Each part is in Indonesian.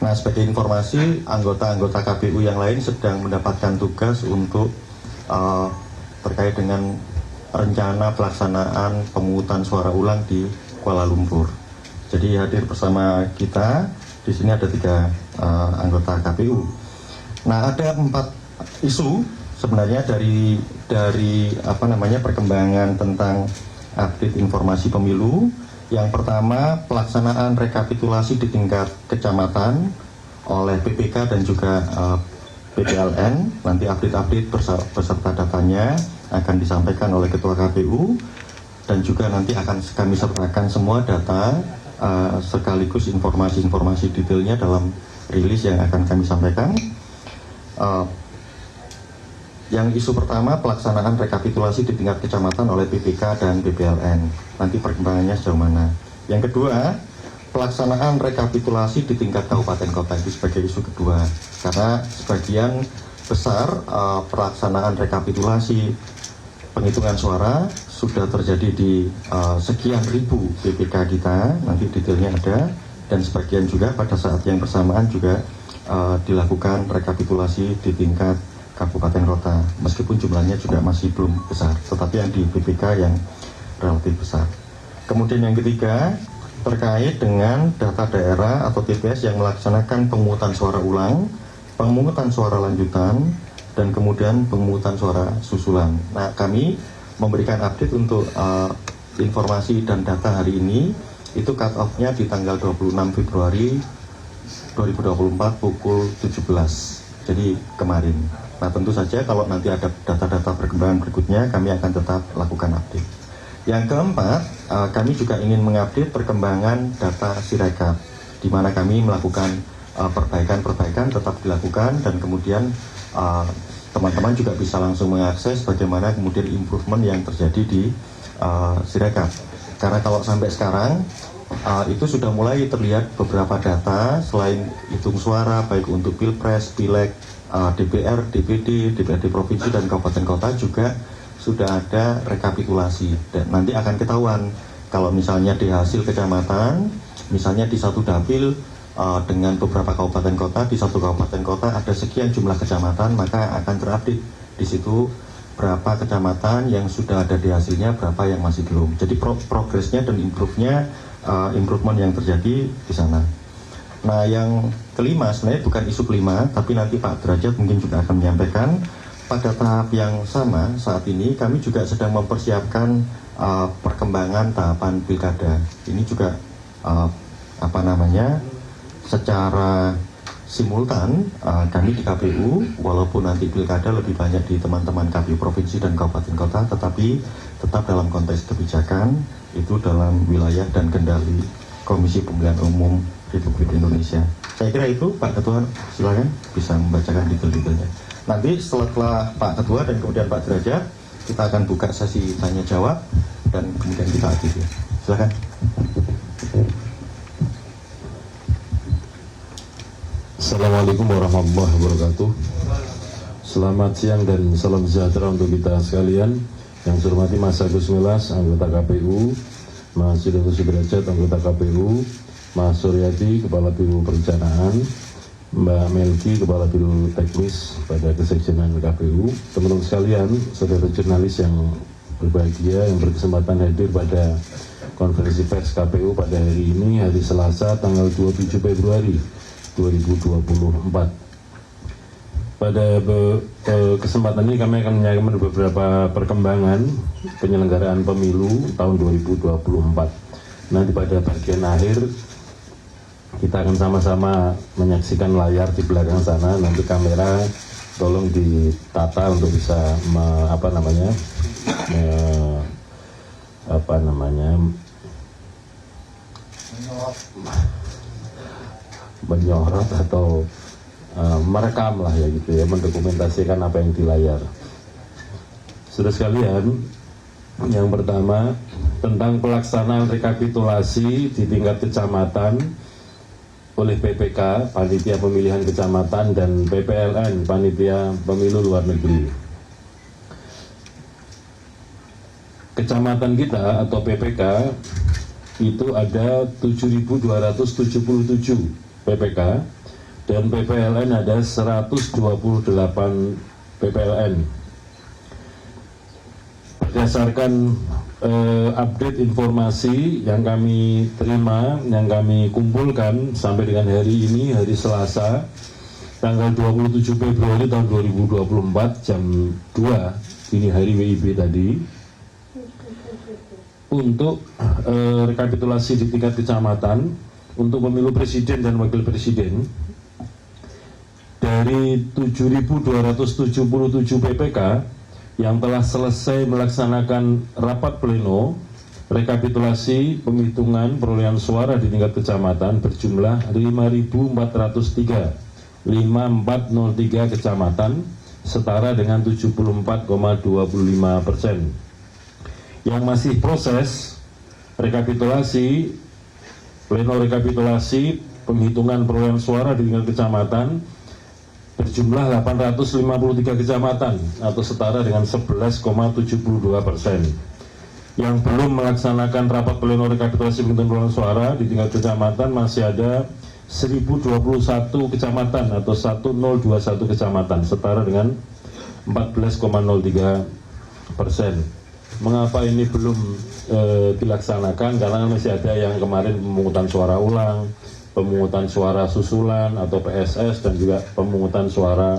Nah, sebagai informasi, anggota-anggota KPU yang lain sedang mendapatkan tugas untuk terkait dengan rencana pelaksanaan pemungutan suara ulang di Kuala Lumpur. Jadi hadir bersama kita di sini ada 3 anggota KPU. Nah, ada 4 isu sebenarnya dari perkembangan tentang update informasi pemilu. Yang pertama, pelaksanaan rekapitulasi di tingkat kecamatan oleh PPK dan juga PPLN. Nanti update beserta datanya akan disampaikan oleh Ketua KPU, dan juga nanti akan kami sertakan semua data sekaligus informasi-informasi detailnya dalam rilis yang akan kami sampaikan. Yang isu pertama, pelaksanaan rekapitulasi di tingkat kecamatan oleh PPK dan PPLN. Nanti perkembangannya sejauh mana. Yang kedua, pelaksanaan rekapitulasi di tingkat kabupaten kota, itu sebagai isu kedua. Karena sebagian besar pelaksanaan rekapitulasi penghitungan suara sudah terjadi di sekian ribu PPK kita, nanti detailnya ada. Dan sebagian juga pada saat yang bersamaan juga dilakukan rekapitulasi di tingkat kabupaten kota, meskipun jumlahnya juga masih belum besar, tetapi yang di PPK yang relatif besar. Kemudian yang ketiga, terkait dengan data daerah atau TPS yang melaksanakan pemungutan suara ulang, pemungutan suara lanjutan, dan kemudian pemungutan suara susulan. Nah, kami memberikan update untuk informasi dan data hari ini, itu cut off-nya di tanggal 26 Februari 2024 pukul 17, jadi kemarin. Nah, tentu saja kalau nanti ada data-data perkembangan berikutnya, kami akan tetap lakukan update. Yang keempat, kami juga ingin mengupdate perkembangan data Sirekap, di mana kami melakukan perbaikan-perbaikan tetap dilakukan, dan kemudian teman-teman juga bisa langsung mengakses bagaimana kemudian improvement yang terjadi di Sirekap. Karena kalau sampai sekarang itu sudah mulai terlihat beberapa data selain hitung suara, baik untuk Pilpres, Pileg, DPR, DPD, DPRD provinsi dan kabupaten kota juga sudah ada rekapitulasi, dan nanti akan ketahuan kalau misalnya di hasil kecamatan, misalnya di satu dapil dengan beberapa kabupaten kota, di satu kabupaten kota ada sekian jumlah kecamatan, maka akan terupdate di situ berapa kecamatan yang sudah ada di hasilnya, berapa yang masih belum. Jadi progresnya dan improvement yang terjadi di sana. Nah, yang kelima sebenarnya bukan isu kelima, tapi nanti Pak Derajat mungkin juga akan menyampaikan. Pada tahap yang sama saat ini kami juga sedang mempersiapkan perkembangan tahapan pilkada. Ini juga secara simultan kami di KPU, walaupun nanti pilkada lebih banyak di teman-teman KPU provinsi dan kabupaten kota, tetapi tetap dalam konteks kebijakan itu dalam wilayah dan kendali Komisi Pemilihan Umum Republik Indonesia. Saya kira itu, Pak Ketua, silakan bisa membacakan detail-detailnya. Nanti setelah Pak Ketua dan kemudian Pak Derajat, kita akan buka sesi tanya jawab dan kemudian kita akhiri. Silakan. Assalamualaikum warahmatullahi wabarakatuh. Selamat siang dan salam sejahtera untuk kita sekalian. Yang saya hormati Mas Agus Melas, anggota KPU, Mas Yudhoyono Sudrajat, anggota KPU, Mas Suryadi, Kepala Biro Perencanaan, Mbak Melki, Kepala Biro Teknis pada Kesekjenan KPU, teman-teman sekalian, saudara jurnalis yang berbahagia yang berkesempatan hadir pada konferensi pers KPU pada hari ini, hari Selasa, tanggal 27 Februari 2024. Pada kesempatan ini kami akan menyampaikan beberapa perkembangan penyelenggaraan pemilu tahun 2024. Nanti pada bagian akhir kita akan sama-sama menyaksikan layar di belakang sana. Nanti kamera tolong ditata untuk bisa menyorot atau merekam lah ya gitu ya, mendokumentasikan apa yang di layar. Saudara sekalian, yang pertama tentang pelaksanaan rekapitulasi di tingkat kecamatan oleh PPK, Panitia Pemilihan Kecamatan, dan PPLN, Panitia Pemilu Luar Negeri. Kecamatan kita atau PPK itu ada 7.277 PPK dan PPLN ada 128 PPLN. Berdasarkan update informasi yang kami terima, yang kami kumpulkan sampai dengan hari ini, hari Selasa, tanggal 27 Februari tahun 2024 jam 2 dini hari WIB tadi, untuk rekapitulasi di tingkat kecamatan untuk pemilu presiden dan wakil presiden, dari 7.277 PPK yang telah selesai melaksanakan rapat pleno rekapitulasi penghitungan perolehan suara di tingkat kecamatan berjumlah 5.403 kecamatan, setara dengan 74,25%. Yang masih proses rekapitulasi, pleno rekapitulasi penghitungan perolehan suara di tingkat kecamatan berjumlah 853 kecamatan atau setara dengan 11,72%. Yang belum melaksanakan rapat pleno rekapitulasi penghitungan perolehan suara di tingkat kecamatan masih ada 1021 kecamatan atau 1021 kecamatan, setara dengan 14,03%. Mengapa ini belum dilaksanakan? Karena masih ada yang kemarin pemungutan suara ulang, pemungutan suara susulan atau PSS, dan juga pemungutan suara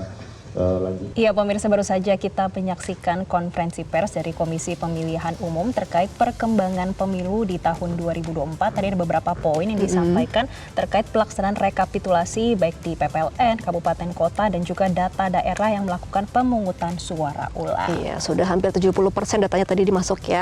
lanjut. Iya, pemirsa, baru saja kita menyaksikan konferensi pers dari Komisi Pemilihan Umum terkait perkembangan pemilu di tahun 2024. Tadi ada beberapa poin yang disampaikan terkait pelaksanaan rekapitulasi baik di PPLN, kabupaten kota, dan juga data daerah yang melakukan pemungutan suara ulang. Iya, sudah hampir 70% datanya tadi dimasuk ya.